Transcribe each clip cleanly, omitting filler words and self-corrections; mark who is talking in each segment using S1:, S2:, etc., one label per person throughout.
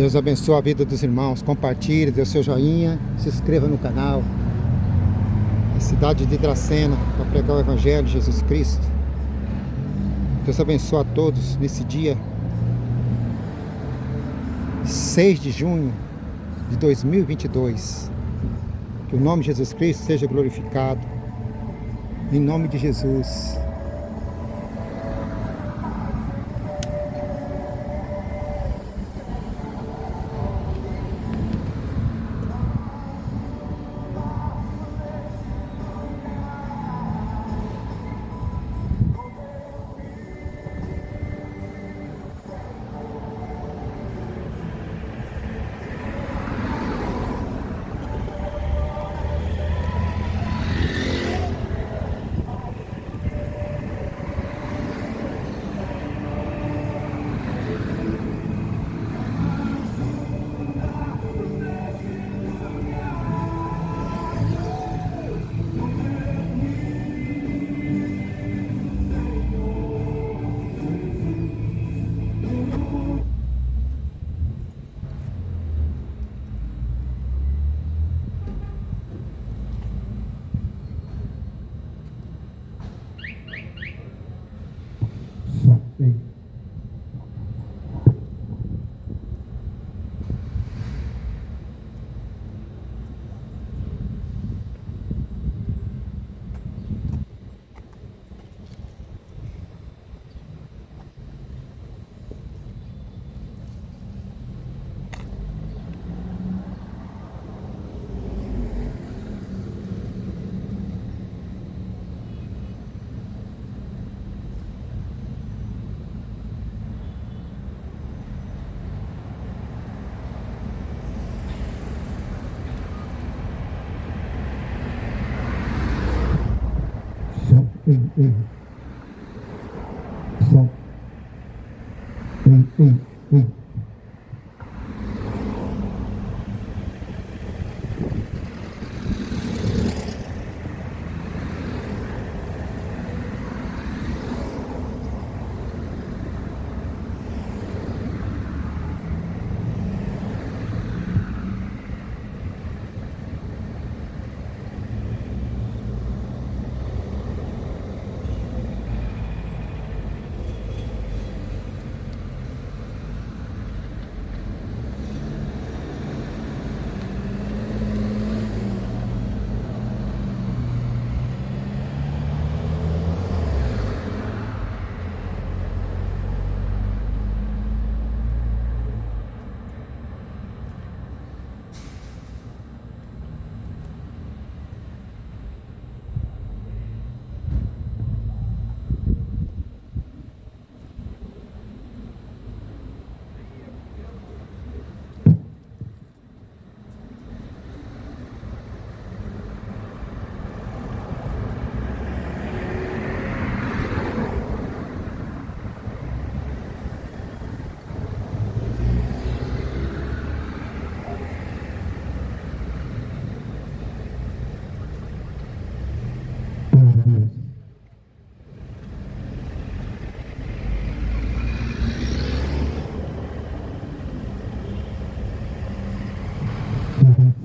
S1: Deus abençoe a vida dos irmãos. Compartilhe, dê o seu joinha, se inscreva no canal. A cidade de Dracena, para pregar o Evangelho de Jesus Cristo. Deus abençoe a todos nesse dia 6 de junho de 2022. Que o nome de Jesus Cristo seja glorificado. Em nome de Jesus.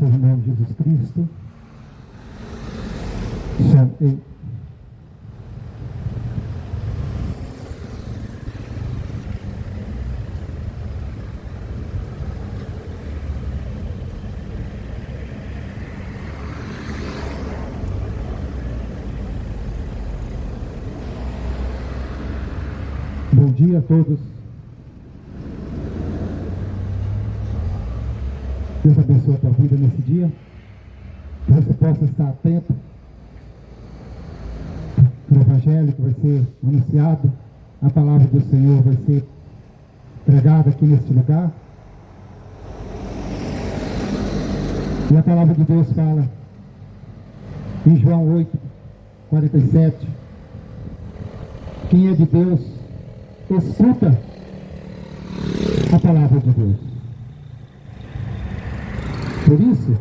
S2: Em nome de Jesus Cristo. Som. Bom dia a todos. Deus abençoe a tua vida nesse dia. Que você possa estar atento para o Evangelho que vai ser anunciado. A palavra do Senhor vai ser pregada aqui neste lugar. E a palavra de Deus fala em João 8, 47. Quem é de Deus, escuta a palavra de Deus. Por isso,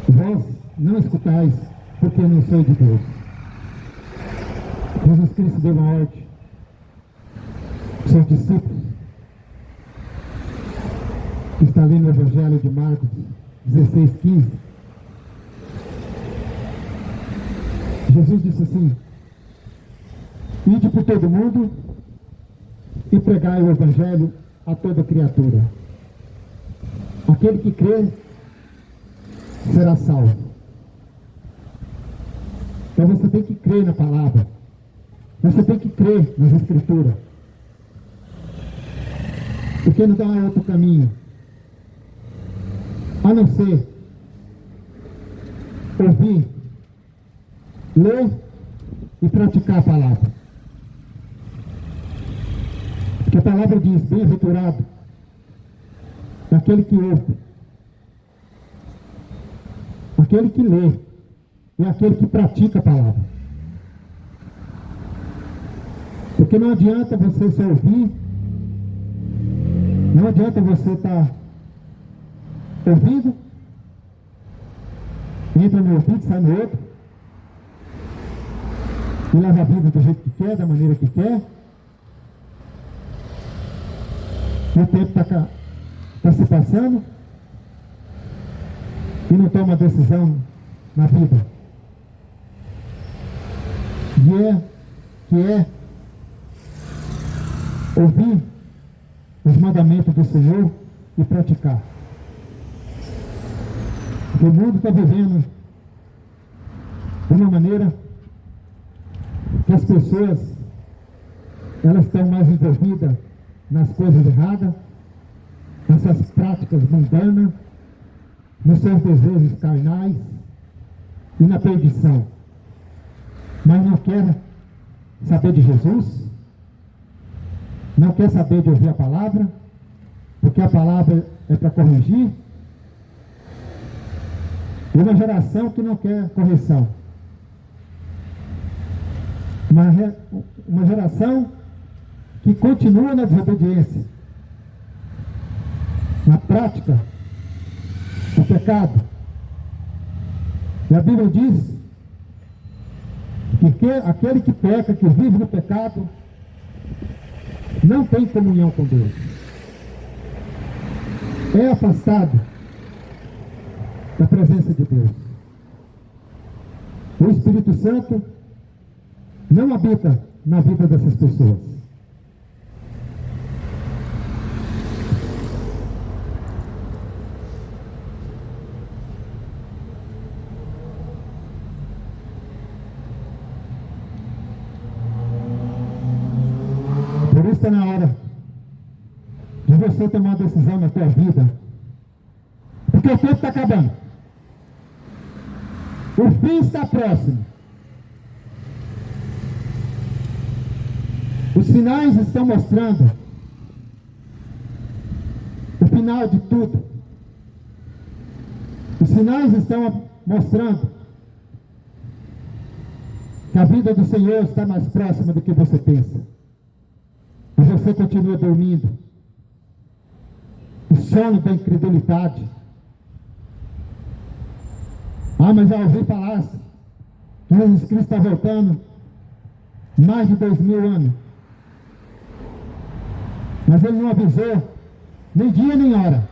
S2: vós não escutais, porque eu não sou de Deus. Jesus Cristo deu uma ordem. Seus discípulos está ali no Evangelho de Marcos 16:15. Jesus disse assim: ide por todo mundo e pregai o Evangelho a toda criatura. Aquele que crê será salvo. Então você tem que crer na palavra. Você tem que crer nas Escrituras. Porque não dá outro caminho a não ser ouvir, ler e praticar a palavra. Porque a palavra diz: bem-aventurado aquele que ouve, aquele que lê e aquele que pratica a palavra. Porque não adianta você só ouvir, não adianta você estar ouvindo, entra no ouvido, sai no outro, e leva a vida do jeito que quer, da maneira que quer. O tempo está se passando e não toma decisão na vida. Que é ouvir os mandamentos do Senhor e praticar. O mundo está vivendo de uma maneira que as pessoas elas estão mais envolvidas nas coisas erradas, nessas práticas mundanas, nos seus desejos carnais e na perdição. Mas não quer saber de Jesus, não quer saber de ouvir a palavra, porque a palavra é para corrigir. E uma geração que não quer correção. Uma geração que continua na desobediência, na prática do pecado. E a Bíblia diz que aquele que peca, que vive no pecado, não tem comunhão com Deus. É afastado da presença de Deus. O Espírito Santo não habita na vida dessas pessoas. Por isso está na hora de você tomar uma decisão na tua vida. Porque o tempo está acabando. O fim está próximo. Os sinais estão mostrando o final de tudo. Os sinais estão mostrando que a vida do Senhor está mais próxima do que você pensa. Mas você continua dormindo. O sono da incredulidade. Ah, mas já ouvi falar que Jesus Cristo está voltando mais de 2000 anos. Mas ele não avisou nem dia nem hora.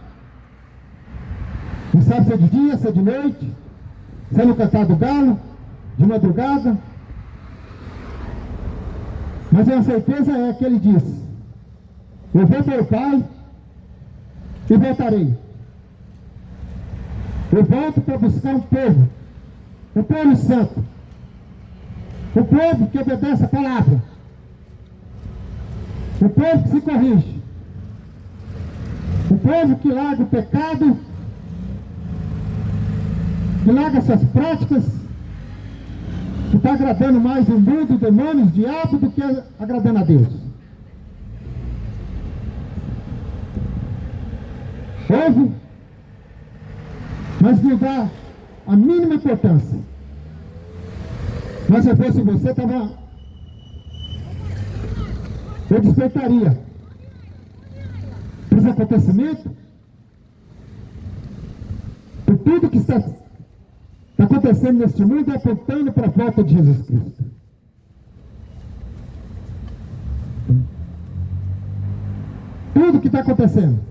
S2: Não sabe se é de dia, se é de noite, se é no cantar do galo, de madrugada. Mas a certeza é que ele disse: eu vou para o Pai e voltarei. Eu volto para buscar um povo santo, o povo que obedece a palavra, o povo que se corrige, o povo que larga o pecado, que larga suas práticas, que está agradando mais o mundo, demônios, diabo, do que agradando a Deus. Ouve, mas não dá a mínima importância. Mas se eu fosse você, eu despertaria para os acontecimentos, por tudo que está acontecendo neste mundo, apontando para a volta de Jesus Cristo. Tudo que está acontecendo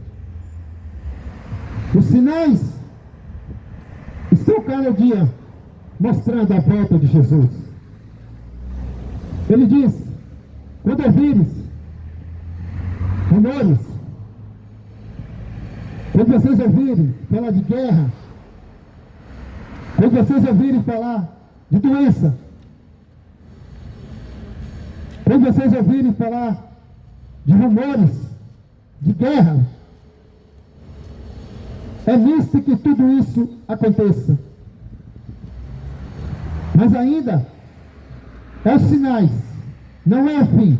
S2: Os sinais estão cada dia mostrando a volta de Jesus. Ele diz: quando ouvires rumores, quando vocês ouvirem falar de guerra, quando vocês ouvirem falar de doença, quando vocês ouvirem falar de rumores, de guerra, é nisso que tudo isso aconteça. Mas ainda é os sinais, não é o fim.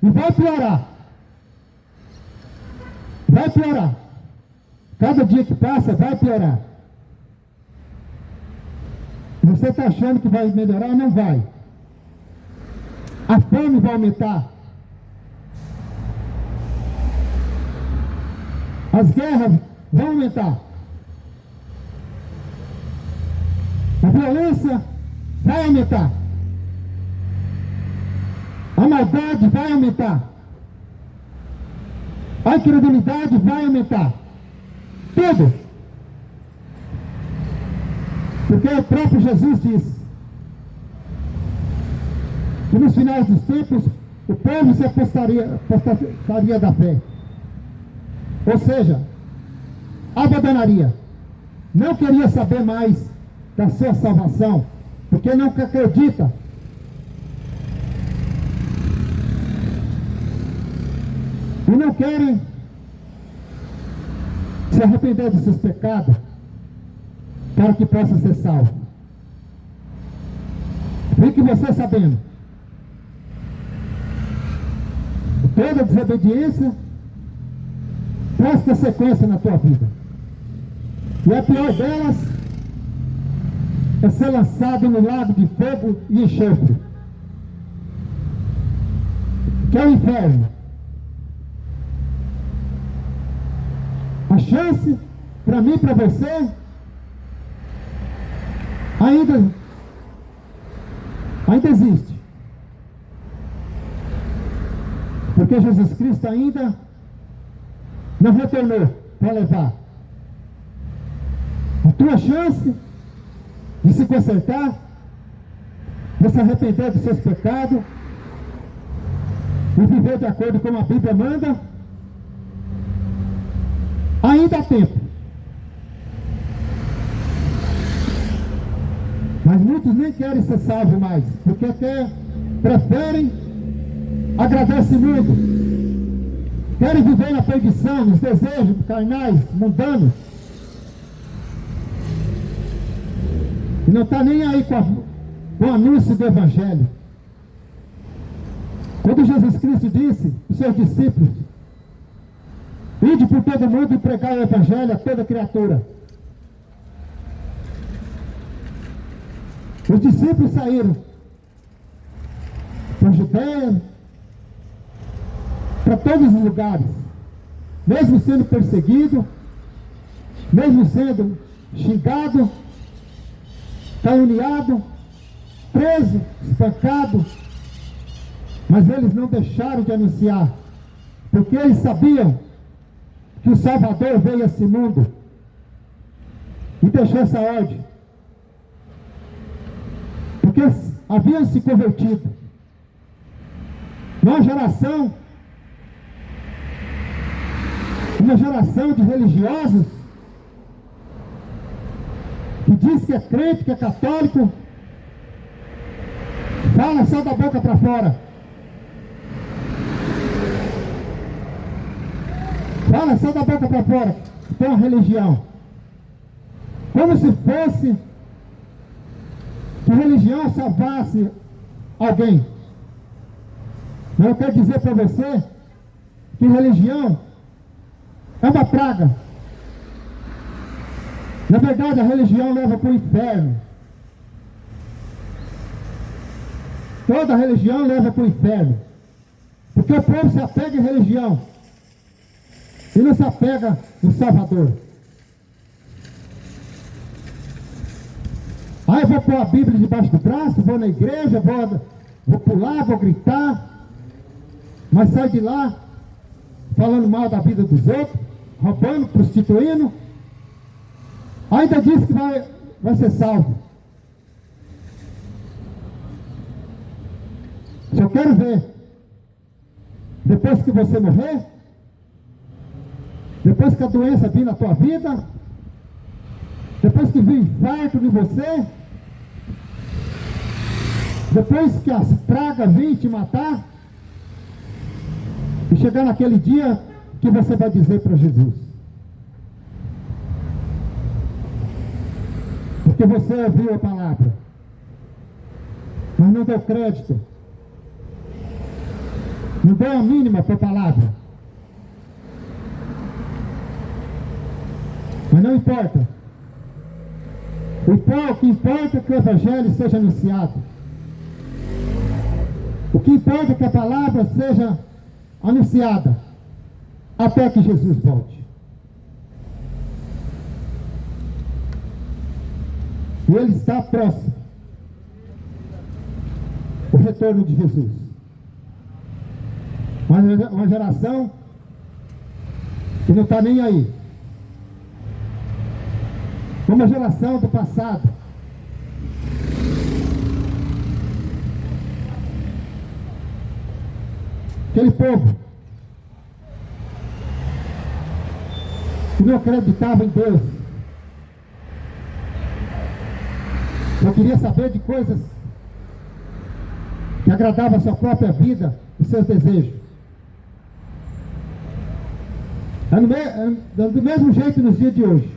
S2: E vai piorar. Vai piorar. Cada dia que passa vai piorar. Você está achando que vai melhorar? Não vai. A fome vai aumentar. As guerras vão aumentar. A violência vai aumentar. A maldade vai aumentar. A incredulidade vai aumentar. Tudo. Porque o próprio Jesus disse que nos finais dos tempos o povo se apostaria da fé. Ou seja, abandonaria. Não queria saber mais da sua salvação, porque não acredita. E não querem se arrepender dos seus pecados para que possa ser salvo. Fique você sabendo, toda desobediência traz consequência na tua vida. E a pior delas é ser lançado no lago de fogo e enxofre, que é o inferno. A chance para mim e para você ainda existe. Porque Jesus Cristo ainda não retornou para levar. A tua chance de se consertar, de se arrepender dos seus pecados e viver de acordo com a Bíblia manda, ainda há tempo. Mas muitos nem querem ser salvos mais, porque até preferem agradar esse mundo, querem viver na perdição, nos desejos carnais, mundanos, e não está nem aí com o anúncio do Evangelho. Quando Jesus Cristo disse para os seus discípulos: ide por todo mundo e pregai o Evangelho a toda criatura. Os discípulos saíram para a Judéia, para todos os lugares, mesmo sendo perseguido, mesmo sendo xingado, caluniado, preso, espancado, mas eles não deixaram de anunciar, porque eles sabiam que o Salvador veio a esse mundo e deixou essa ordem, porque haviam se convertido. Uma geração de religiosos que diz que é crente, que é católico, fala só da boca para fora. Fala só da boca para fora, tem uma religião. Como se fosse que religião salvasse alguém. Mas eu quero dizer para você que religião é uma praga. Na verdade, a religião leva para o inferno. Toda religião leva para o inferno. Porque o povo se apega em religião e não se apega no Salvador. Ah, eu vou pôr a Bíblia debaixo do braço, vou na igreja, vou pular, vou gritar, mas sai de lá falando mal da vida dos outros, roubando, prostituindo, Ainda diz que vai ser salvo. Eu quero ver, depois que você morrer, depois que a doença vir na tua vida, depois que vir infarto em você, depois que as pragas virem te matar, e chegar naquele dia que você vai dizer para Jesus. Porque você ouviu a palavra, mas não deu crédito, não deu a mínima para a palavra. Mas não importa. O que importa é que o Evangelho seja anunciado. O que importa é que a palavra seja anunciada até que Jesus volte. E Ele está próximo. O retorno de Jesus. Uma geração que não está nem aí. Uma geração do passado. Aquele povo que não acreditava em Deus, só queria saber de coisas que agradavam a sua própria vida, os seus desejos. Do mesmo jeito nos dias de hoje.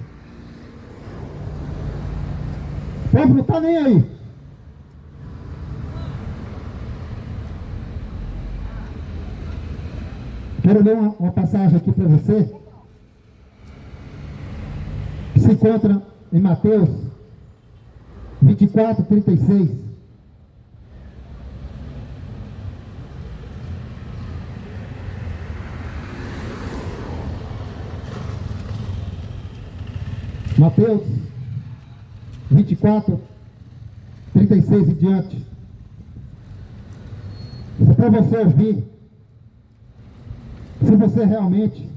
S2: O povo não está nem aí. Quero ler uma passagem aqui para você, que se encontra em Mateus 24, 36. Mateus 24, 36 e diante. Isso é para você ouvir. Se você realmente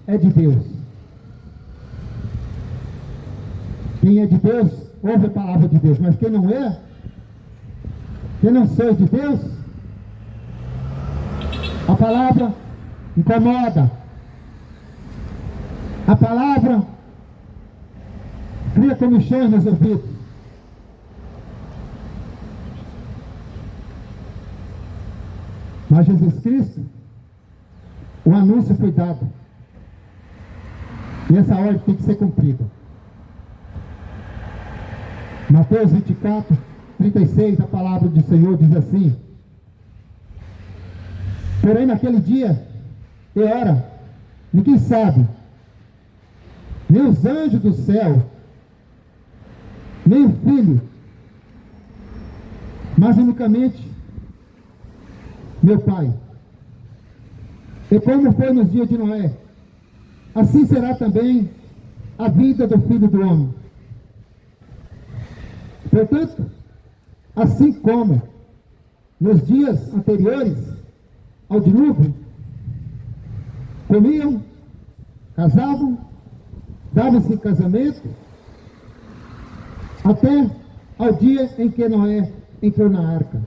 S2: é de Deus. Quem é de Deus, ouve a palavra de Deus. Mas quem não é, quem não seja de Deus, a palavra incomoda. A palavra cria comichões nos ouvidos. Mas Jesus Cristo, o anúncio foi dado. E essa ordem tem que ser cumprida. Mateus 24, 36, a palavra do Senhor diz assim: porém naquele dia e hora, ninguém sabe, nem os anjos do céu, nem o Filho, mas unicamente meu Pai. E como foi nos dias de Noé, assim será também a vida do Filho do Homem. Portanto, assim como nos dias anteriores ao dilúvio, comiam, casavam, davam-se em casamento, até ao dia em que Noé entrou na arca.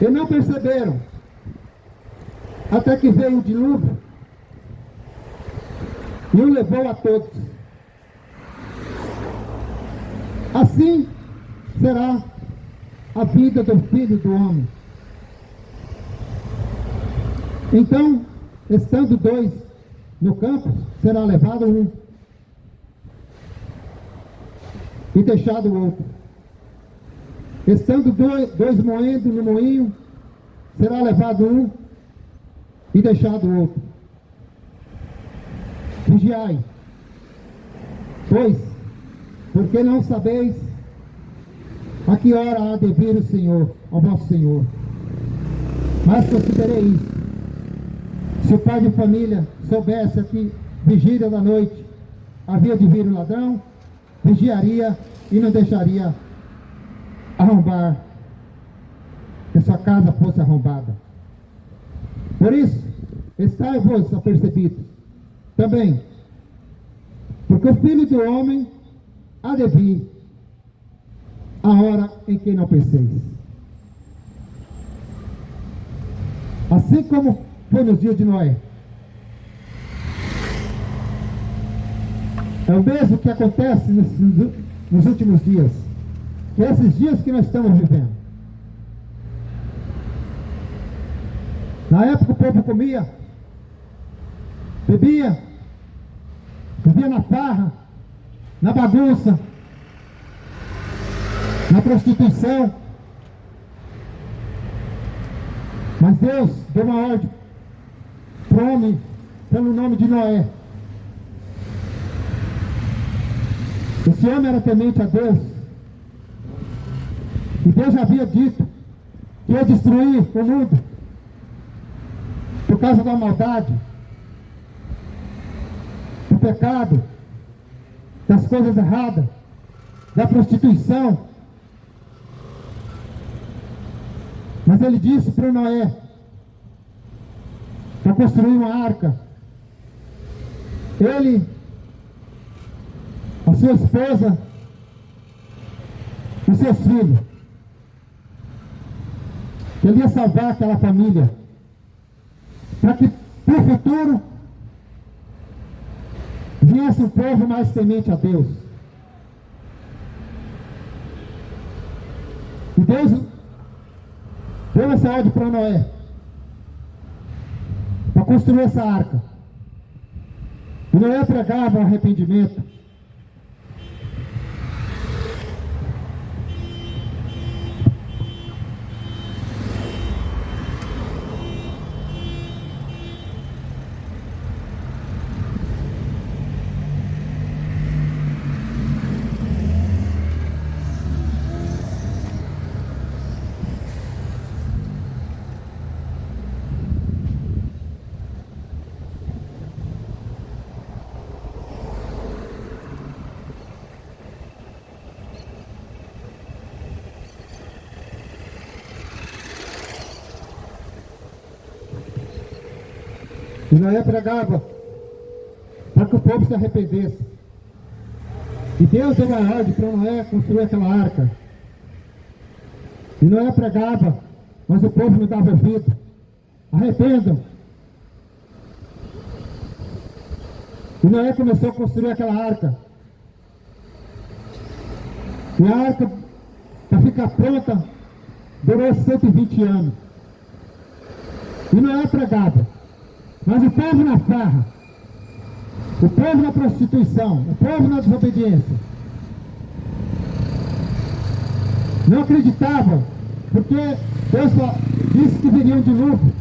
S2: E não perceberam, até que veio o dilúvio e o levou a todos. Assim será a vida do Filho do Homem. Então, estando dois no campo, será levado um e deixado o outro. Estando dois moendo no moinho, será levado um e deixado o outro. Vigiai, pois, porque não sabeis a que hora há de vir o Senhor, ao vosso Senhor. Mas considerei isso. Se o pai de família soubesse a que vigília da noite havia de vir o ladrão, vigiaria e não deixaria arrombar, que sua casa fosse arrombada. Por isso, estai-vos apercebidos também, porque o Filho do Homem há de vir a hora em que não penseis. Assim como foi nos dias de Noé. É o mesmo que acontece nos últimos dias, que é esses dias que nós estamos vivendo. Na época o povo comia, bebia, vivia na farra, na bagunça, na prostituição. Mas Deus deu uma ordem para o homem, pelo nome de Noé. Esse homem era temente a Deus. E Deus já havia dito que ia destruir o mundo por causa da maldade, do pecado, das coisas erradas, da prostituição. Mas ele disse para Noé para construir uma arca. Ele, a sua esposa, os seus filhos. Ele ia salvar aquela família, para que para o futuro viesse um povo mais temente a Deus. E Deus deu essa ordem para Noé, para construir essa arca. E Noé pregava o arrependimento. E Noé pregava para que o povo se arrependesse. E Deus deu a ordem para Noé construir aquela arca. E Noé pregava, mas o povo não dava ouvido. Arrependam. E Noé começou a construir aquela arca. E a arca, para ficar pronta, durou 120 anos. E Noé pregava. Mas o povo na farra, o povo na prostituição, o povo na desobediência, não acreditavam, porque Deus só disse que viria um dilúvio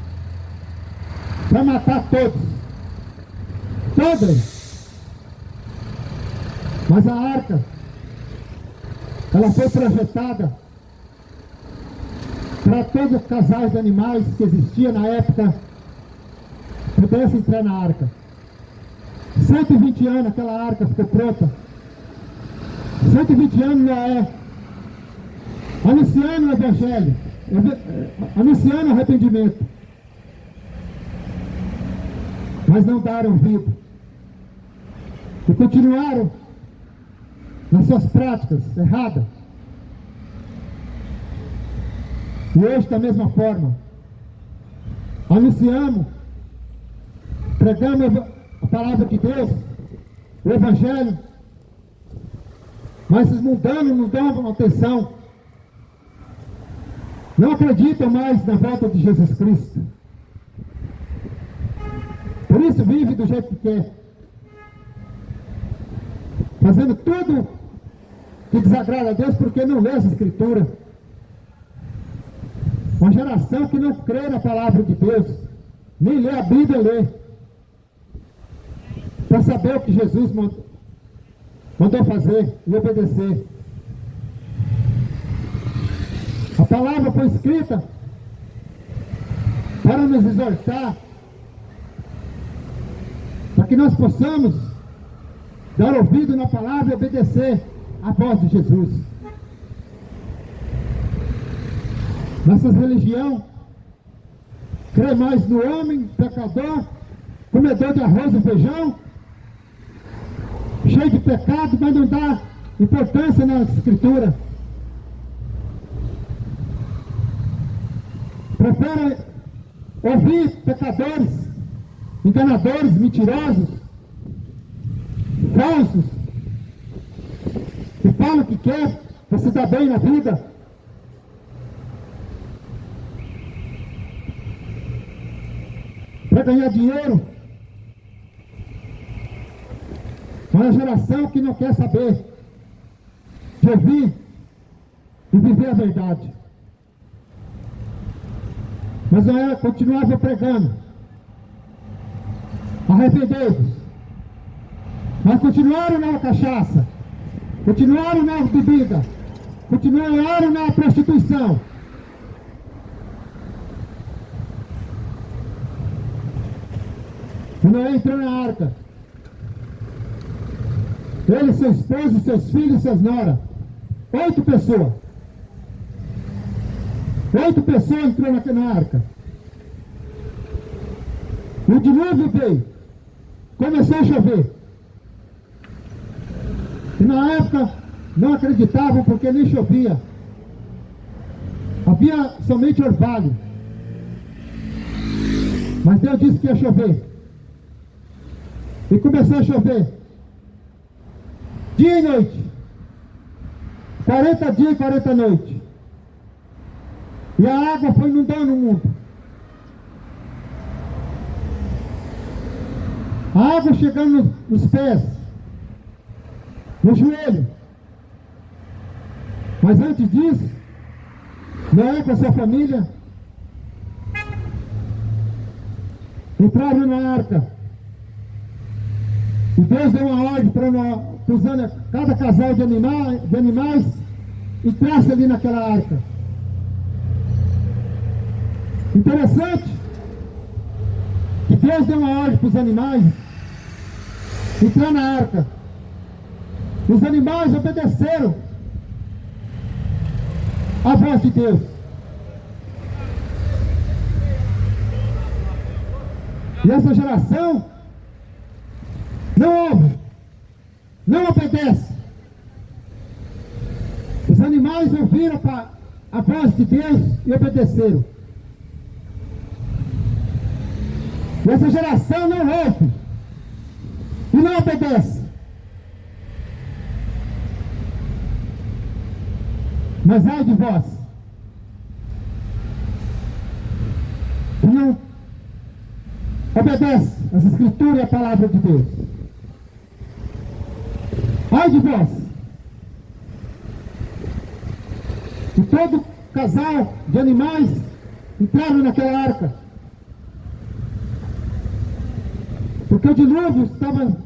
S2: para matar todos. Todos. Mas a arca, ela foi projetada para todos os casais de animais que existiam na época pudesse entrar na arca. 120 anos aquela arca ficou pronta. 120 anos Noé anunciando o evangelho, anunciando o arrependimento. Mas não deram ouvido. E continuaram nas suas práticas erradas. E hoje da mesma forma, anunciamos, pregamos a palavra de Deus, o evangelho, mas esses mundanos não dão atenção, não acreditam mais na volta de Jesus Cristo. Por isso vive do jeito que quer, fazendo tudo que desagrada a Deus, porque não lê as Escrituras. Uma geração que não crê na palavra de Deus, nem lê a Bíblia, lê, para saber o que Jesus mandou fazer e obedecer. A palavra foi escrita para nos exortar, para que nós possamos dar ouvido na palavra e obedecer à voz de Jesus. Nossas religiões crê mais no homem pecador, comedor de arroz e feijão, cheio de pecado, mas não dá importância na Escritura. Prefere ouvir pecadores, enganadores, mentirosos, falsos, que falam o que quer para se dar bem na vida. Para ganhar dinheiro. Uma geração que não quer saber de ouvir e viver a verdade. Mas eu continuava pregando: arrependei-vos. Mas continuaram na cachaça, continuaram na bebida, continuaram na prostituição. E Noé entrou na arca. Ele, seu esposo, seus filhos, suas noras. 8 pessoas. 8 pessoas entrou na arca. O dilúvio veio. Começou a chover. E na época não acreditavam porque nem chovia. Havia somente orvalho. Mas Deus disse que ia chover. E começou a chover. Dia e noite. 40 dias e 40 noites. E a água foi inundando o mundo. A água chegando nos pés, no joelho. Mas antes disso, Noé com a sua família entraram na arca. E Deus deu uma ordem para cada casal de animais entrasse ali naquela arca. Interessante que Deus deu uma ordem para os animais entrar na arca. Os animais obedeceram à voz de Deus. E essa geração não ouve, não obedece. Os animais ouviram a voz de Deus e obedeceram. E essa geração não ouve e não obedece. Mas ai de vós que não obedece as Escrituras e a palavra de Deus. Ai de vós. E todo casal de animais entraram naquela arca. Porque o dilúvio estava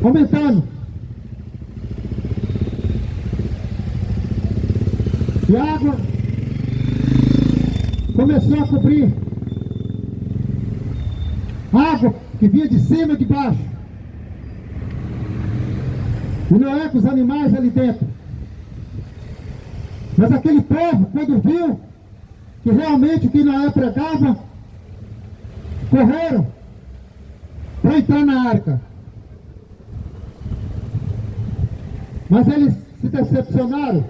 S2: aumentando. E a água começou a cobrir. Água que vinha de cima e de baixo. E Noé com os animais ali dentro. Mas aquele povo, quando viu que realmente o que Noé pregava, correram para entrar na arca. Mas eles se decepcionaram.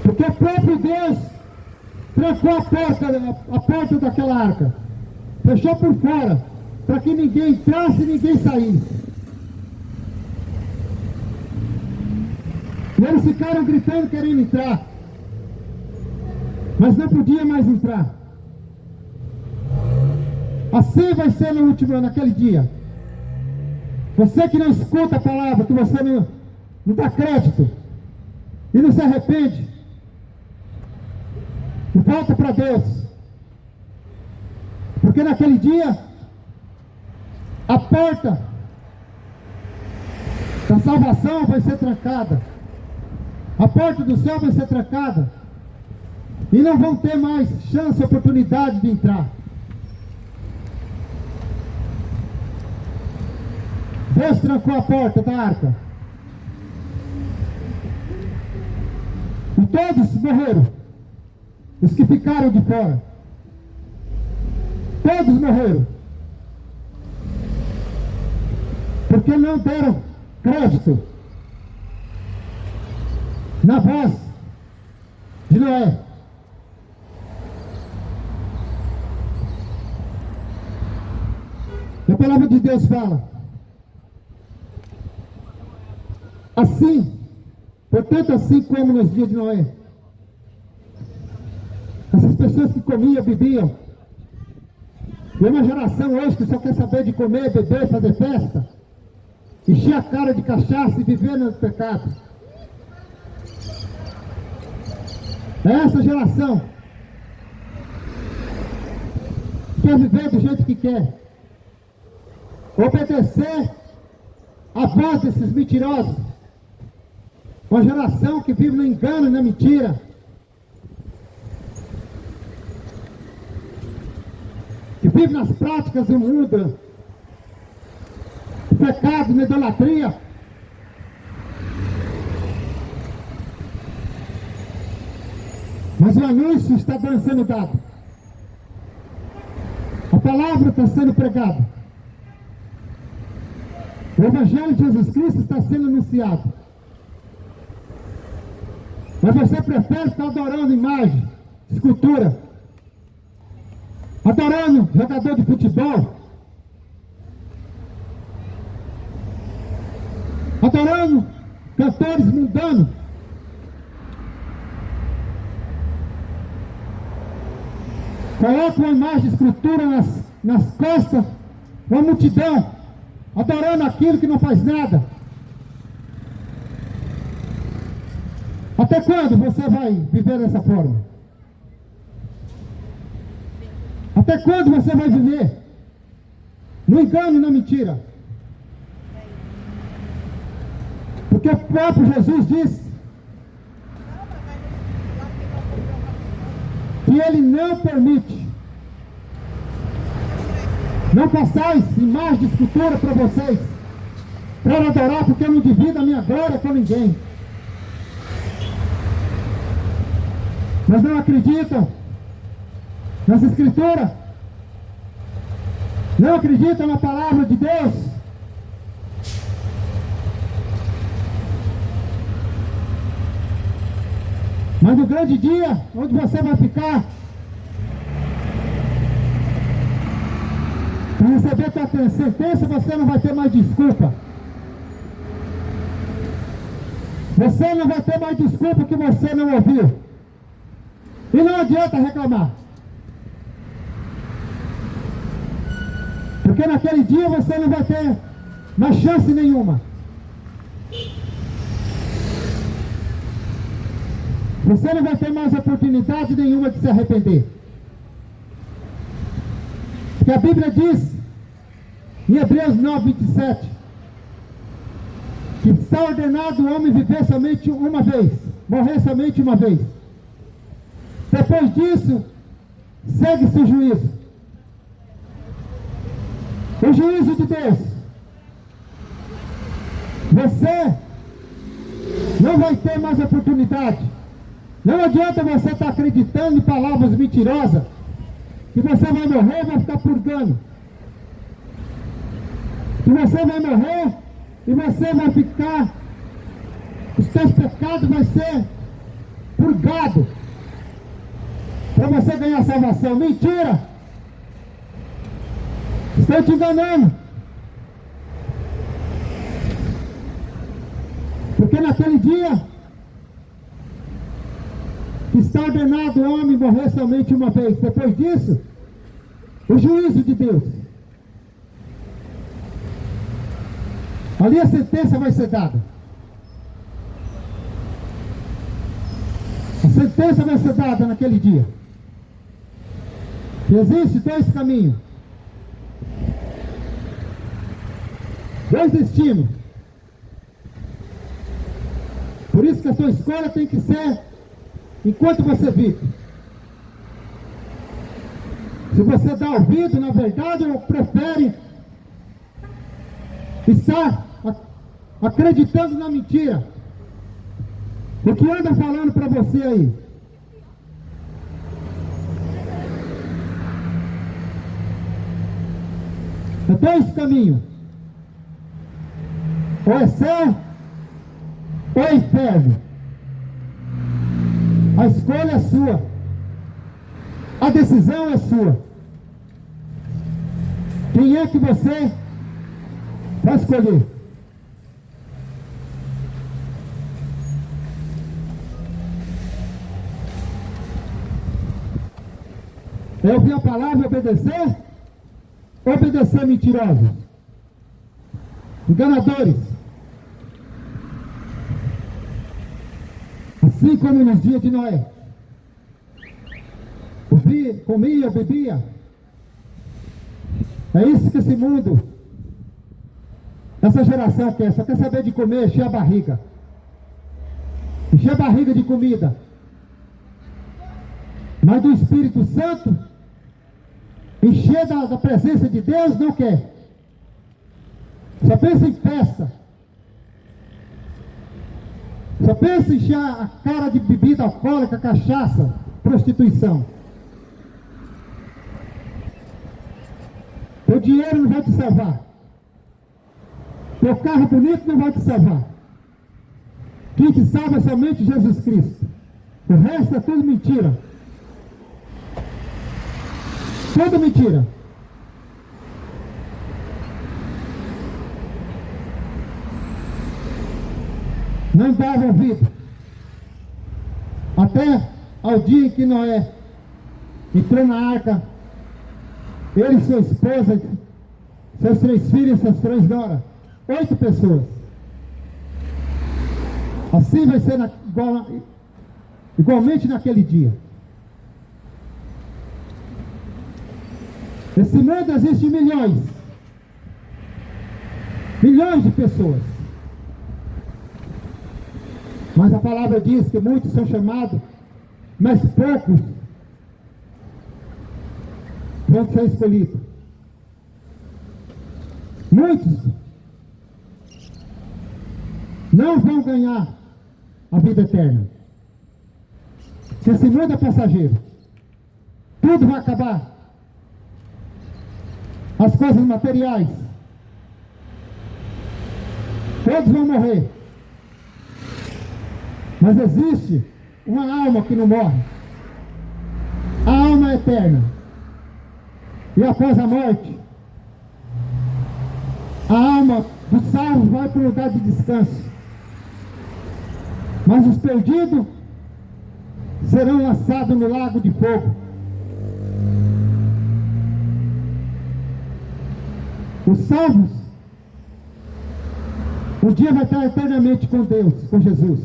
S2: Porque o próprio Deus trancou a porta daquela arca. Fechou por fora, para que ninguém entrasse e ninguém saísse. E eles ficaram gritando, querendo entrar. Mas não podia mais entrar. Assim vai ser no último, naquele dia. Você que não escuta a palavra, que você não dá crédito e não se arrepende, e volta para Deus. Porque naquele dia a porta da salvação vai ser trancada. A porta do céu vai ser trancada. E não vão ter mais chance, oportunidade de entrar. Deus trancou a porta da arca. E todos morreram. Os que ficaram de fora. Todos morreram. porque não deram crédito na voz de Noé. A palavra de Deus fala assim, portanto, assim como nos dias de Noé, essas pessoas que comiam, bebiam, e uma geração hoje que só quer saber de comer, beber, fazer festa, encher a cara de cachaça e viver no pecado. É essa geração que quer viver do jeito que quer, obedecer a voz desses mentirosos. Uma geração que vive no engano e na mentira, que vive nas práticas do mundo, pecado, na idolatria. Mas o anúncio está sendo dado, a palavra está sendo pregada, o Evangelho de Jesus Cristo está sendo anunciado. Mas você prefere ficar adorando imagem, escultura, adorando jogador de futebol, adorando cantores mundanos, coloca uma imagem de escultura nas costas, uma multidão, adorando aquilo que não faz nada. Até quando você vai viver dessa forma? Até quando você vai viver no engano e na mentira? Porque o próprio Jesus disse que Ele não permite, não passais imagem de escultura para vocês, para adorar, porque eu não divido a minha glória com ninguém. Mas não acreditam nessa escritura, não acreditam na palavra de Deus. Mas no grande dia, onde você vai ficar para receber tua sentença, você não vai ter mais desculpa. Você não vai ter mais desculpa que você não ouviu. E não adianta reclamar, porque naquele dia você não vai ter mais chance nenhuma. Você não vai ter mais oportunidade nenhuma de se arrepender. Porque a Bíblia diz, em Hebreus 9:27, que está ordenado o homem viver somente uma vez, morrer somente uma vez. Depois disso, segue-se o juízo. O juízo de Deus. Você não vai ter mais oportunidade. Não adianta você estar acreditando em palavras mentirosas, que você vai morrer e vai ficar purgando. Que você vai morrer e você vai ficar, os seus pecados vão ser purgados, para você ganhar salvação. Mentira! Estou te enganando. Porque naquele dia está ordenado o homem morrer somente uma vez. Depois disso, o juízo de Deus. Ali a sentença vai ser dada. A sentença vai ser dada naquele dia. Existem dois caminhos, dois destinos. Por isso que a sua escolha tem que ser enquanto você vive. Se você dá ouvido, na verdade, ou prefere estar acreditando na mentira, o que anda falando para você aí? É dois caminhos. Ou é céu, ou é inferno. A escolha é sua. A decisão é sua. Quem é que você vai escolher? É ouvir a palavra e obedecer? Ou obedecer mentirosos? Enganadores? Assim como nos dias de Noé. Comia, bebia. É isso que esse mundo, essa geração quer. Só quer saber de comer, encher a barriga. Encher a barriga de comida. Mas do Espírito Santo, encher da presença de Deus, não quer. Só pensa em festa. Só pensa em encher a cara de bebida alcoólica, cachaça, prostituição. Teu dinheiro não vai te salvar. Teu carro bonito não vai te salvar. Quem te salva é somente Jesus Cristo. O resto é tudo mentira. Tudo mentira. Não dava ouvido. Até ao dia em que Noé entrou na arca, ele e sua esposa, seus 3 filhos e suas 3 noras, 8 pessoas. Assim vai ser igualmente naquele dia. Nesse mundo existem milhões de pessoas. Mas a palavra diz que muitos são chamados, mas poucos vão ser escolhidos. Muitos não vão ganhar a vida eterna. Esse mundo é passageiro. Tudo vai acabar. As coisas materiais. Todos vão morrer. Mas existe uma alma que não morre. A alma é eterna. E após a morte, a alma do salvo vai para o lugar de descanso. Mas os perdidos serão lançados no lago de fogo. Os salvos, um dia vai estar eternamente com Deus, com Jesus.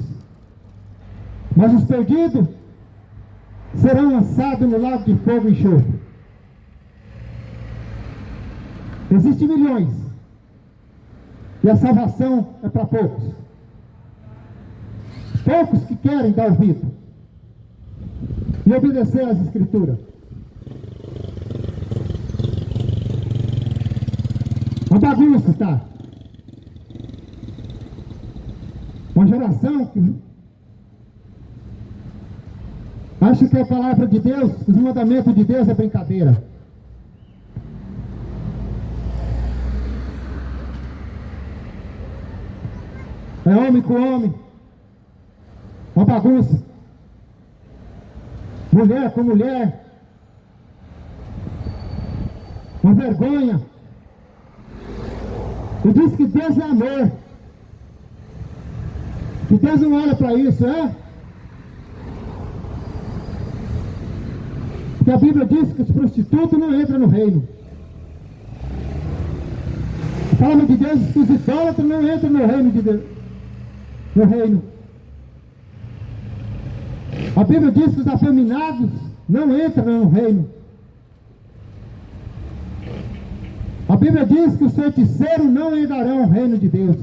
S2: Mas os perdidos serão lançados no lago de fogo e enxofre. Existem milhões. E a salvação é para poucos. Poucos que querem dar ouvido e obedecer às Escrituras. Uma bagunça, tá? Uma geração que acha que a palavra de Deus, os mandamentos de Deus é brincadeira. É homem com homem. Uma bagunça. Mulher com mulher. Uma vergonha. E diz que Deus é amor. Que Deus não olha para isso, é? Porque a Bíblia diz que os prostitutos não entram no reino. A palavra de Deus diz que os idólatras não entram no reino de Deus. No reino. A Bíblia diz que os afeminados não entram no reino. A Bíblia diz que os feiticeiros não herdarão o reino de Deus.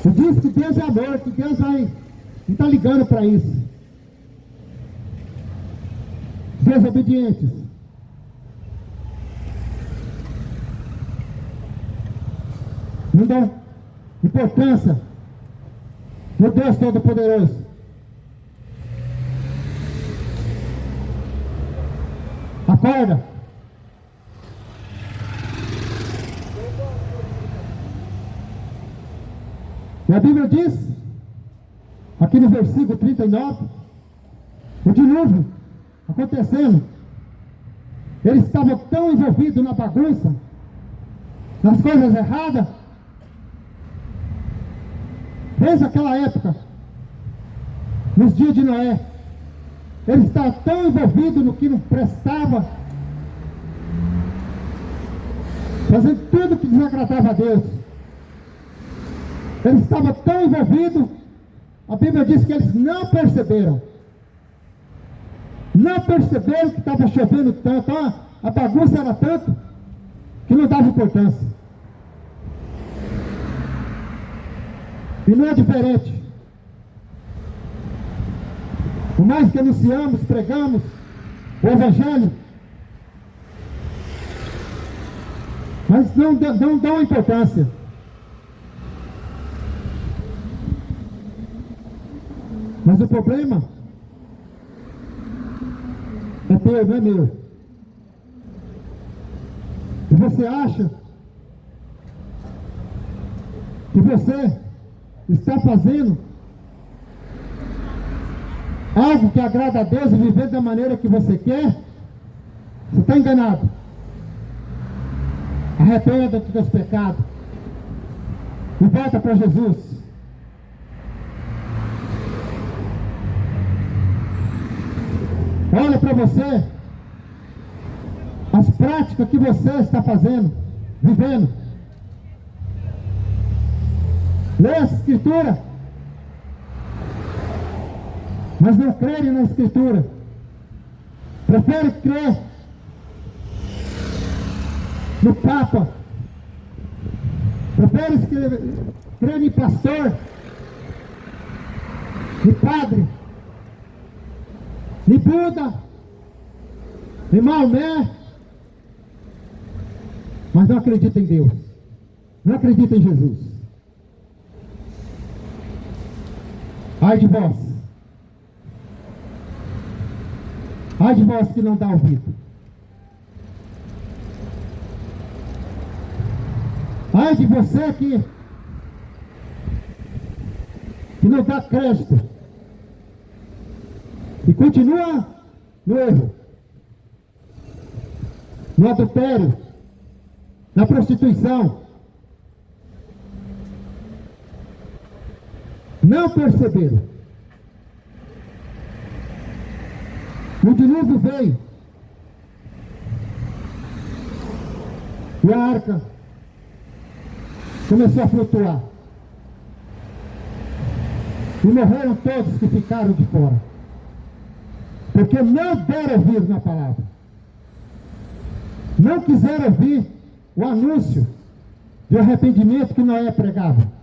S2: E diz que Deus é amor, que Deus não está ligando para isso. Desobedientes. Não dão importância no Deus Todo-Poderoso. Acorda. E a Bíblia diz, aqui no versículo 39, o dilúvio acontecendo. Eles estavam tão envolvidos na bagunça, nas coisas erradas, desde aquela época, nos dias de Noé. Eles estavam tão envolvidos no que não prestava, fazendo tudo que desagradava a Deus. Eles estavam tão envolvidos, a Bíblia diz que eles não perceberam. Não perceberam que estava chovendo tanto, a bagunça era tanto, que não dava importância. E não é diferente. Por mais que anunciamos, pregamos o Evangelho, mas não dão importância. Mas o problema é teu, não é meu. E você acha que você está fazendo algo que agrada a Deus e viver da maneira que você quer? Você está enganado. Arrependa dos teus pecados e volta para Jesus. Olha para você as práticas que você está fazendo, vivendo. Lê a Escritura, mas não crê na Escritura. Prefere crer no Papa. Prefere crer em pastor, em padre, em Buda, em Maomé, mas não acredita em Deus, não acredita em Jesus. Ai de vós, ai de vós que não dá ouvido, ai de você que não dá crédito e continua no erro, no adultério, na prostituição. Não perceberam. O dilúvio veio e a arca começou a flutuar e morreram todos que ficaram de fora, porque não deram ouvir na palavra, não quiseram ouvir o anúncio de arrependimento que Noé pregava.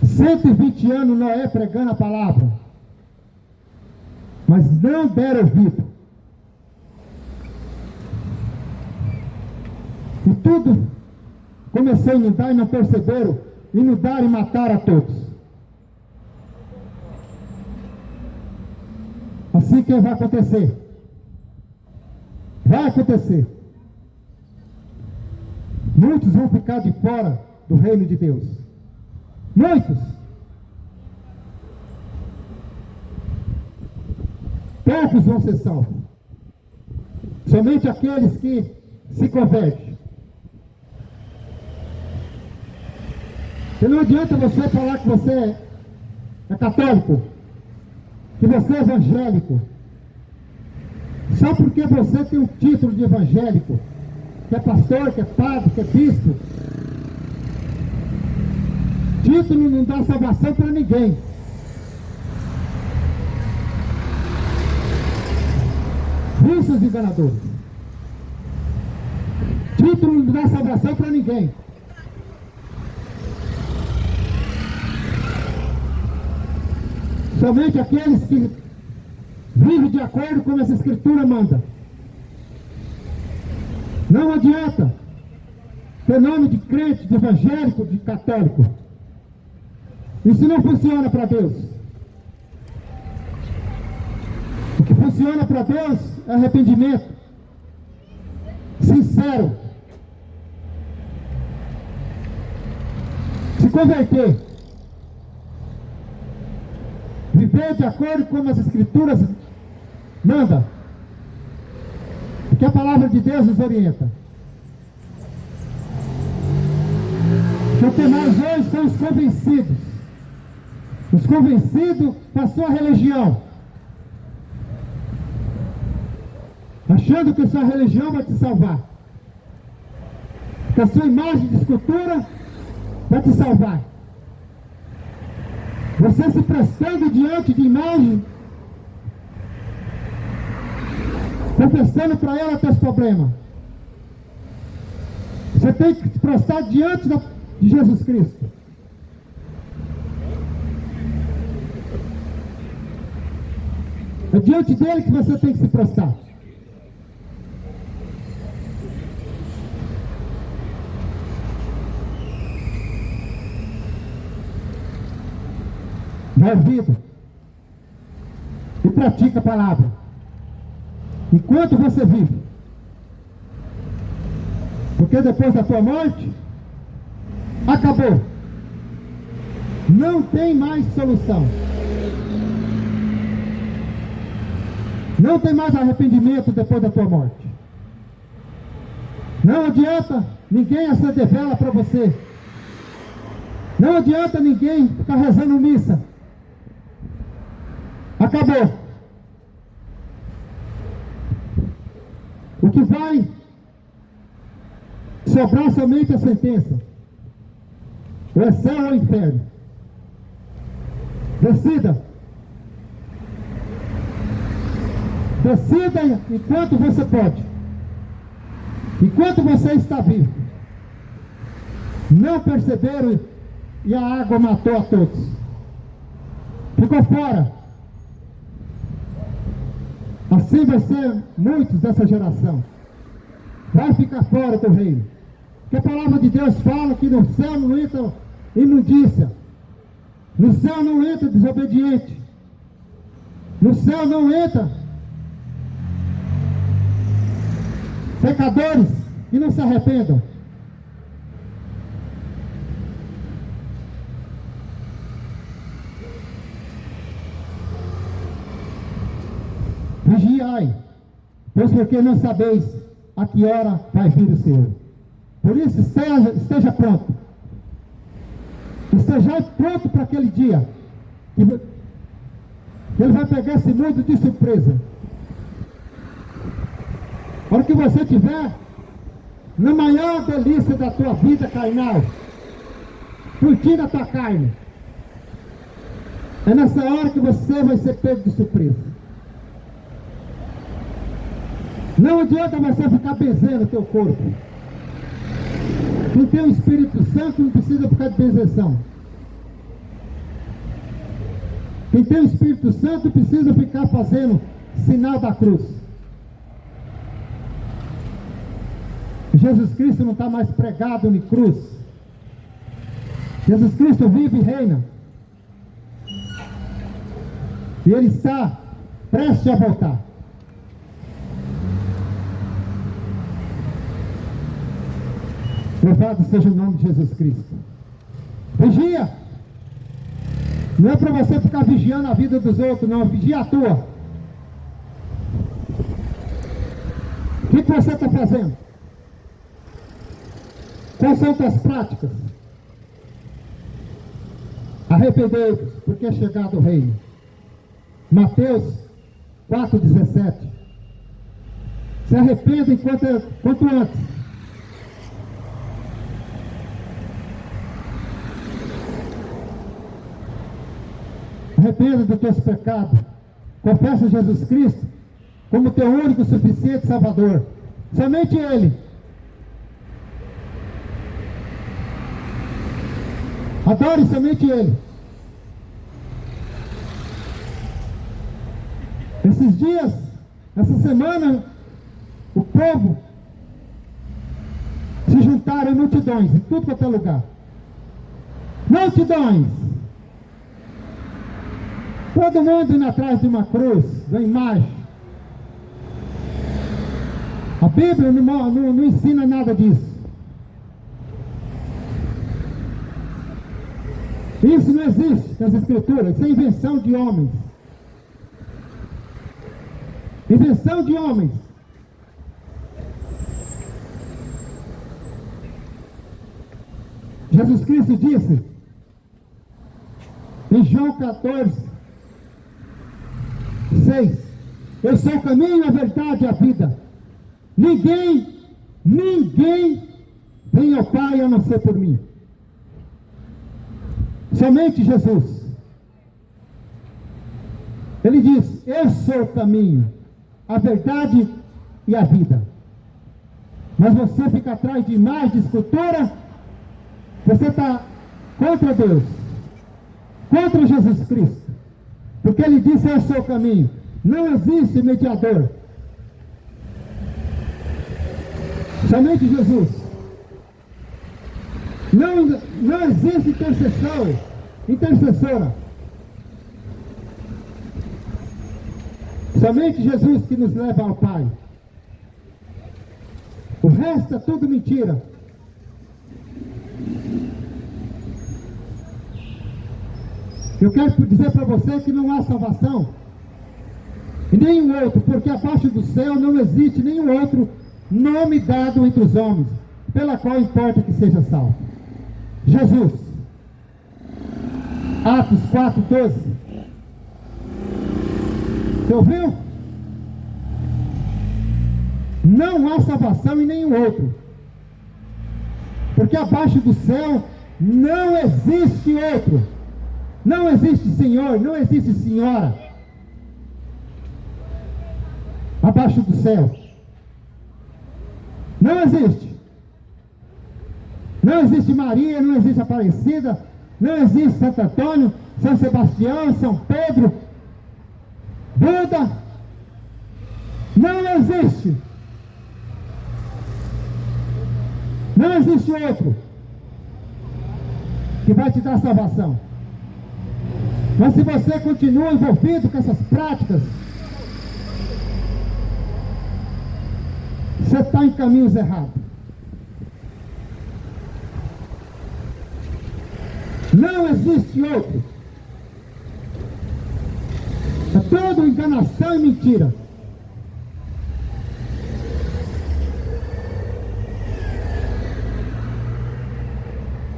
S2: 120 anos Noé pregando a palavra, mas não deram ouvido. E tudo começou a inundar e não perceberam, inundaram e mataram a todos. Assim que vai acontecer. Vai acontecer. Muitos vão ficar de fora do reino de Deus. Muitos. Poucos vão ser salvos. Somente aqueles que se convertem. E não adianta você falar que você é católico, que você é evangélico, só porque você tem um título de evangélico, que é pastor, que é padre, que é bispo. Título não dá salvação para ninguém. Russos enganadores. Título não dá salvação para ninguém. Somente aqueles que vivem de acordo com essa Escritura manda. Não adianta ter nome de crente, de evangélico, de católico. Isso não funciona para Deus. O que funciona para Deus é arrependimento sincero. Se converter. Viver de acordo com as Escrituras manda. Porque a palavra de Deus nos orienta. O que mais hoje são os convencidos. Os convencidos com a sua religião. Achando que a sua religião vai te salvar. Que a sua imagem de escultura vai te salvar. Você se prestando diante de imagem, confessando para ela teus problemas. Você tem que se prestar diante de Jesus Cristo. É diante dele que você tem que se prestar. Dá ouvido e pratica a palavra enquanto você vive, porque depois da tua morte acabou, não tem mais solução, não tem mais arrependimento depois da tua morte. Não adianta ninguém acender vela para você, não adianta ninguém ficar rezando missa. Acabou. O que vai sobrar somente a sentença. Ou é céu ou inferno. Decida. Decida enquanto você pode. Enquanto você está vivo. Não perceberam e a água matou a todos. Ficou fora. Assim vai ser muitos dessa geração. Vai ficar fora do reino. Porque a palavra de Deus fala que no céu não entra imundícia. No céu não entra desobediente. No céu não entra pecadores que não se arrependam. Vigiai, pois porque não sabeis a que hora vai vir o Senhor. Por isso esteja pronto. Esteja pronto para aquele dia. Que ele vai pegar esse mundo de surpresa. A hora que você estiver na maior delícia da tua vida carnal, curtindo a tua carne, é nessa hora que você vai ser pego de surpresa. Não adianta você ficar benzendo o teu corpo. Quem tem o Espírito Santo não precisa ficar de benzeção. Quem tem o Espírito Santo precisa ficar fazendo sinal da cruz. Jesus Cristo não está mais pregado em cruz. Jesus Cristo vive e reina. E Ele está prestes a voltar. Louvado seja o nome de Jesus Cristo. Vigia. Não é para você ficar vigiando a vida dos outros, não. Vigia a tua. O que você está fazendo? Quais são as tuas práticas? Arrependei-vos, porque é chegado o reino. Mateus 4,17. Se arrependa quanto antes. Arrependa dos teus pecados. Confessa Jesus Cristo como teu único e suficiente Salvador. Somente Ele. Adore somente Ele. Esses dias, essa semana, o povo se juntaram em multidões, em tudo quanto é lugar. Multidões. Todo mundo indo atrás de uma cruz, da imagem. A Bíblia não ensina nada disso. Isso não existe nas Escrituras, isso é invenção de homens. Invenção de homens. Jesus Cristo disse em João 14, 6: eu sou o caminho, a verdade e a vida. Ninguém vem ao Pai a não ser por mim. Somente Jesus. Ele diz: eu sou o caminho, a verdade e a vida. Mas você fica atrás de imagem, de escultura, você está contra Deus, contra Jesus Cristo, porque Ele disse: eu sou o caminho. Não existe mediador, somente Jesus. Não existe intercessora. Somente Jesus que nos leva ao Pai. O resto é tudo mentira. Eu quero dizer para você que não há salvação e nenhum outro, porque abaixo do céu não existe nenhum outro nome dado entre os homens, pela qual importa que seja salvo. Jesus. Atos 4:12. Você ouviu? Não há salvação em nenhum outro, porque abaixo do céu não existe outro. Não existe Senhor, não existe Senhora abaixo do céu. Não existe. Não existe Maria, não existe Aparecida, não existe Santo Antônio, São Sebastião, São Pedro, Buda. Não existe. Não existe outro que vai te dar salvação. Mas se você continua envolvido com essas práticas, você está em caminhos errados. Não existe outro. É tudo enganação e mentira.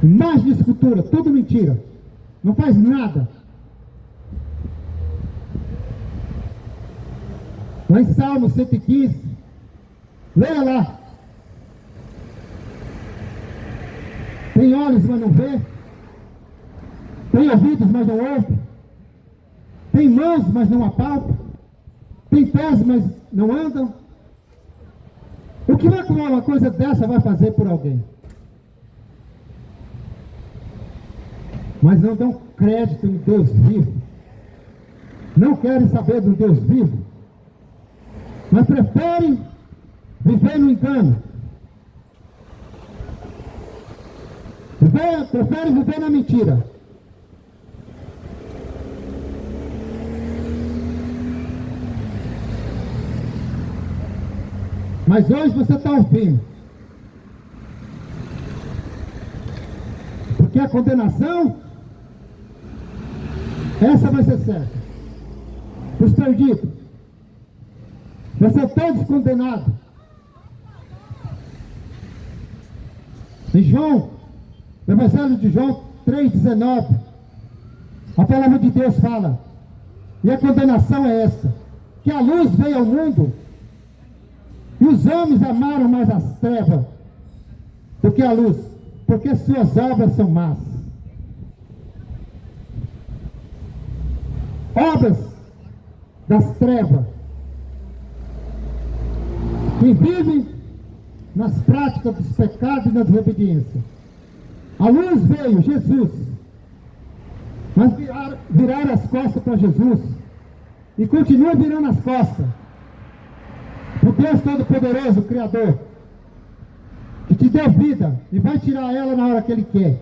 S2: Imagem de escultura, tudo mentira. Não faz nada. Lá em Salmo 115, leia lá. Tem olhos, mas não vê. Tem ouvidos, mas não ouve. Tem mãos, mas não apalpa. Tem pés, mas não andam. O que uma coisa dessa vai fazer por alguém? Mas não dão crédito em Deus vivo. Não querem saber do Deus vivo. Mas preferem viver no engano. Preferem viver na mentira. Mas hoje você está ouvindo. Porque a condenação, essa vai ser certa. Os perdidos. Vai ser todos condenados. Em João, no Evangelho de João 3,19, a palavra de Deus fala, e a condenação é essa, que a luz veio ao mundo, e os homens amaram mais as trevas do que a luz, porque suas obras são más. Obras das trevas, que vivem nas práticas dos pecados e na desobediência. A luz veio, Jesus, mas viraram as costas para Jesus, e continuam virando as costas. O Deus Todo-Poderoso, o Criador, que te deu vida e vai tirar ela na hora que Ele quer.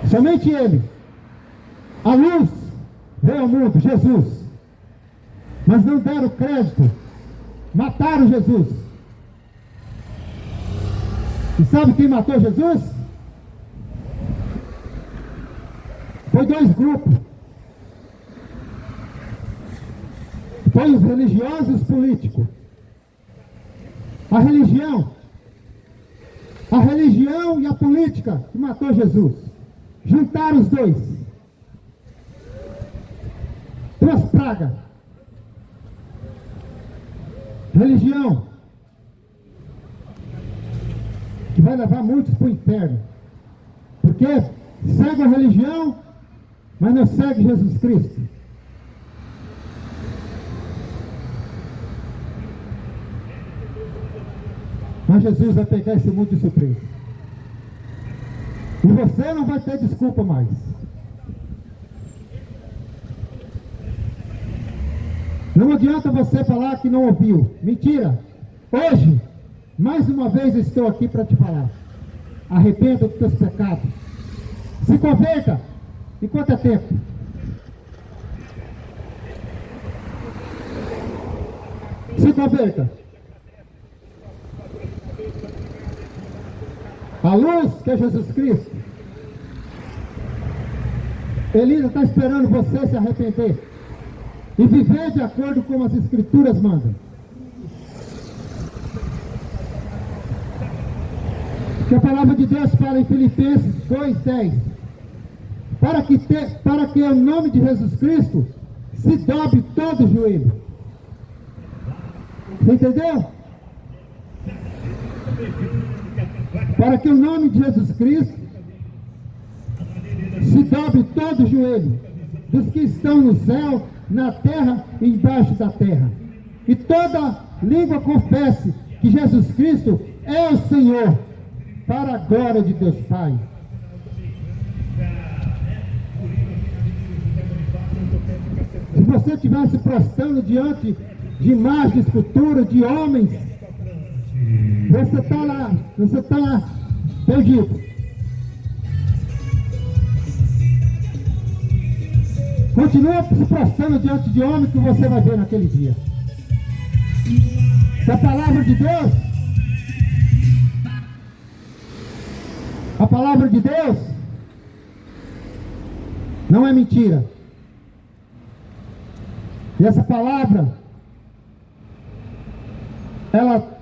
S2: Somente Ele. A luz veio ao mundo, Jesus. Mas não deram crédito. Mataram Jesus. E sabe quem matou Jesus? Foi dois grupos. Foi os religiosos e os políticos. A religião e a política que matou Jesus. Juntaram os dois. Duas pragas. Religião, que vai levar muitos para o inferno. Porque segue a religião, mas não segue Jesus Cristo. Mas Jesus vai pegar esse mundo de surpresa. E você não vai ter desculpa mais. Não adianta você falar que não ouviu. Mentira. Hoje, mais uma vez estou aqui para te falar. Arrependa dos teus pecados. Se converta. Enquanto é tempo. Se converta. A luz que é Jesus Cristo. Ele ainda está esperando você se arrepender. E viver de acordo com as Escrituras mandam. Que a palavra de Deus fala em Filipenses 2:10. Para que o nome de Jesus Cristo se dobre todo o joelho. Você entendeu? Para que o nome de Jesus Cristo se dobre todo o joelho dos que estão no céu, na terra e embaixo da terra. E toda língua confesse que Jesus Cristo é o Senhor, para a glória de Deus Pai. Se você estivesse prostrando diante de imagens, de escultura, de homens, você está lá perdido. Continua se prostrando diante de homens que você vai ver naquele dia. Se a palavra de Deus não é mentira. E essa palavra, ela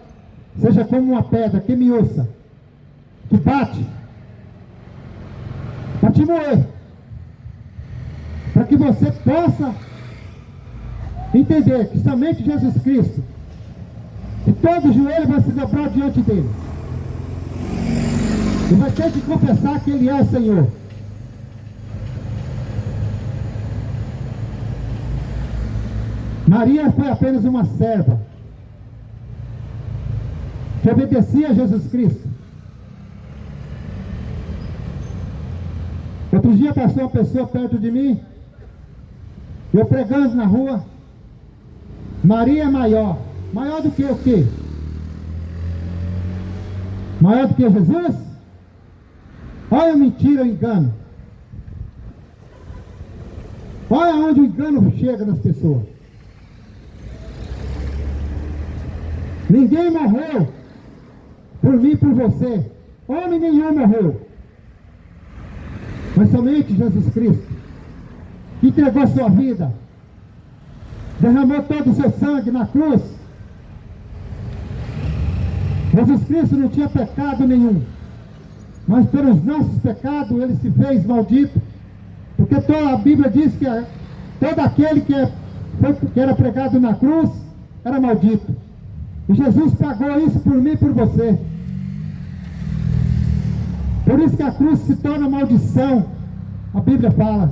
S2: seja como uma pedra que me ouça, que bate, para te moer, para que você possa entender que somente Jesus Cristo, e todo joelho vai se dobrar diante dele, e vai ter que confessar que ele é o Senhor. Maria foi apenas uma serva que obedecia a Jesus Cristo. Outro dia passou uma pessoa perto de mim, eu pregando na rua. Maria é maior. Maior do que o quê? Maior do que Jesus? Olha a mentira, o engano. Olha onde o engano chega nas pessoas. Ninguém morreu por mim e por você. Homem nenhum morreu. Mas somente Jesus Cristo, que entregou a sua vida, derramou todo o seu sangue na cruz. Jesus Cristo não tinha pecado nenhum, mas pelos nossos pecados ele se fez maldito, porque toda a Bíblia diz que todo aquele que era pregado na cruz era maldito. E Jesus pagou isso por mim e por você. Por isso que a cruz se torna maldição. A Bíblia fala.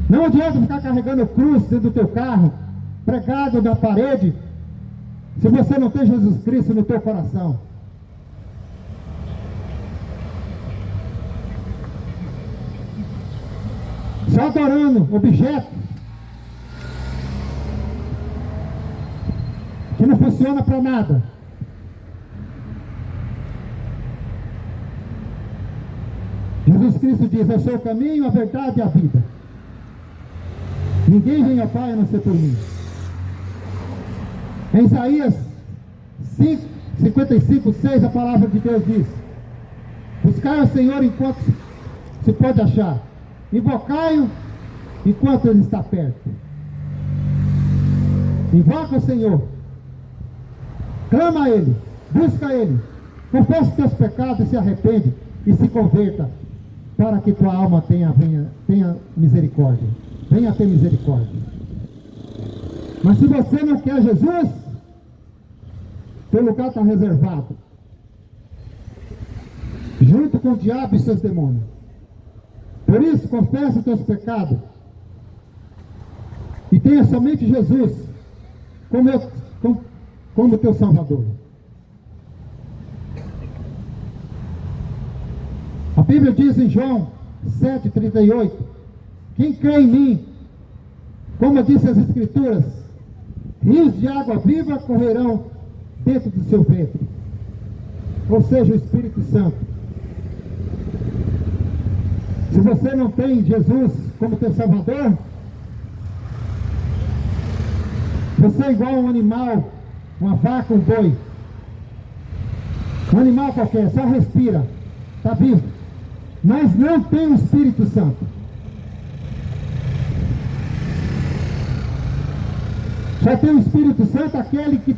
S2: Não adianta ficar carregando cruz dentro do teu carro, pregado na parede, se você não tem Jesus Cristo no teu coração. Só adorando objeto que não funciona para nada. Jesus Cristo diz: eu sou o caminho, a verdade e a vida. Ninguém vem ao Pai a não ser por mim. Em Isaías 55:6, a palavra de Deus diz: buscai o Senhor enquanto se pode achar, invocai-o enquanto ele está perto. Invoca o Senhor, clama a ele, busca ele, confessa os teus pecados e se arrepende e se converta, para que tua alma tenha misericórdia, venha a ter misericórdia. Mas se você não quer Jesus, teu lugar está reservado, junto com o diabo e seus demônios. Por isso, confessa os teus pecados e tenha somente Jesus como teu Salvador. A Bíblia diz em João 7,38: quem crê em mim, como disse as Escrituras, rios de água viva correrão dentro do seu ventre. Ou seja, o Espírito Santo. Se você não tem Jesus como teu Salvador, você é igual a um animal, uma vaca, um boi. Um animal qualquer, só respira, está vivo, mas não tem o Espírito Santo. Só tem o Espírito Santo aquele que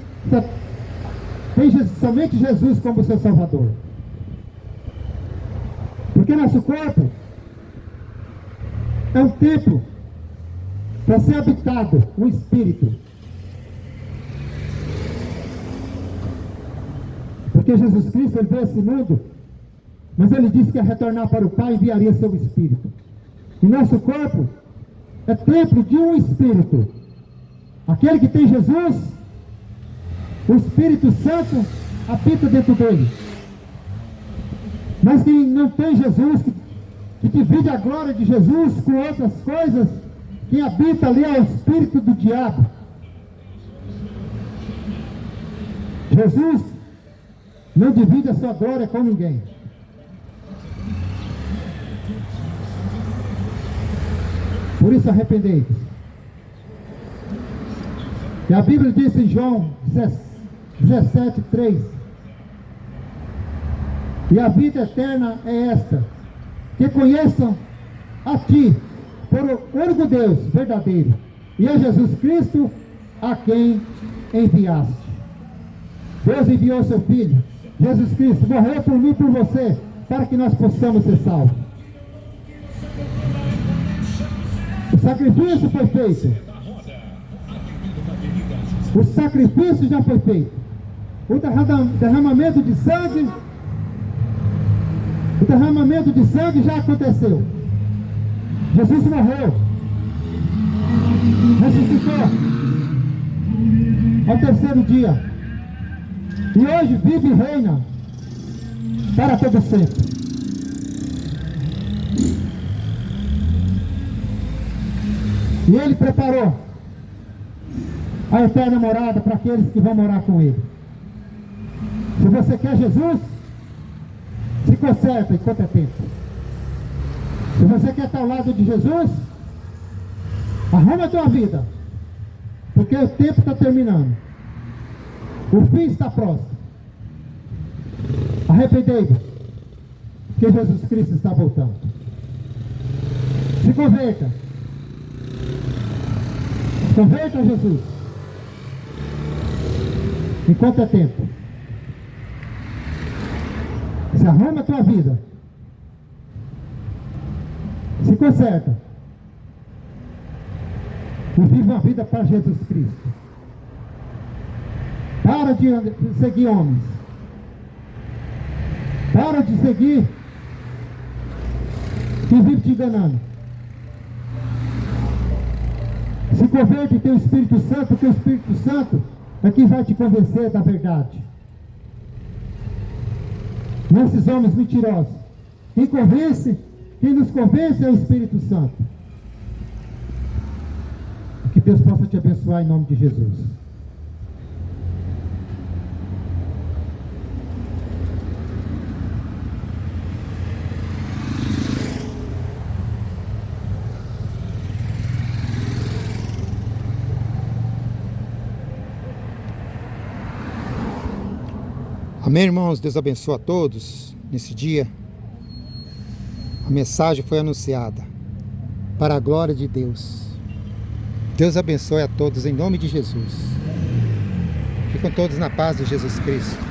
S2: tem somente Jesus como seu Salvador. Porque nosso corpo é um templo para ser habitado, um Espírito. Porque Jesus Cristo, ele veio a esse mundo, mas ele disse que ia retornar para o Pai e enviaria seu Espírito. E nosso corpo é templo de um Espírito. Aquele que tem Jesus, o Espírito Santo habita dentro dele. Mas quem não tem Jesus, que divide a glória de Jesus com outras coisas, quem habita ali é o espírito do diabo. Jesus não divide a sua glória com ninguém. Por isso arrependei-vos. E a Bíblia diz em João 17:3: e a vida eterna é esta, que conheçam a ti, por o único Deus verdadeiro, e a Jesus Cristo, a quem enviaste. Deus enviou seu Filho, Jesus Cristo, morreu por mim e por você, para que nós possamos ser salvos. O sacrifício foi feito. O sacrifício já foi feito. O derramamento de sangue, já aconteceu. Jesus morreu, ressuscitou ao terceiro dia, e hoje vive e reina para todo sempre. E Ele preparou a eterna morada para aqueles que vão morar com Ele. Se você quer Jesus, se conserta enquanto é tempo. Se você quer estar ao lado de Jesus, arruma a tua vida, porque o tempo está terminando, o fim está próximo. Arrependei-vos, que Jesus Cristo está voltando. Se converta a Jesus enquanto é tempo. Se arruma a tua vida, se conserta e vive uma vida para Jesus Cristo. Para de seguir homens, para de seguir quem vive te enganando. Se converte e tem o Espírito Santo, porque o Espírito Santo é quem vai te convencer da verdade. Não esses homens mentirosos. Quem nos convence é o Espírito Santo. Que Deus possa te abençoar em nome de Jesus.
S1: Amém, irmãos? Deus abençoe a todos nesse dia. A mensagem foi anunciada para a glória de Deus. Deus abençoe a todos em nome de Jesus. Ficam todos na paz de Jesus Cristo.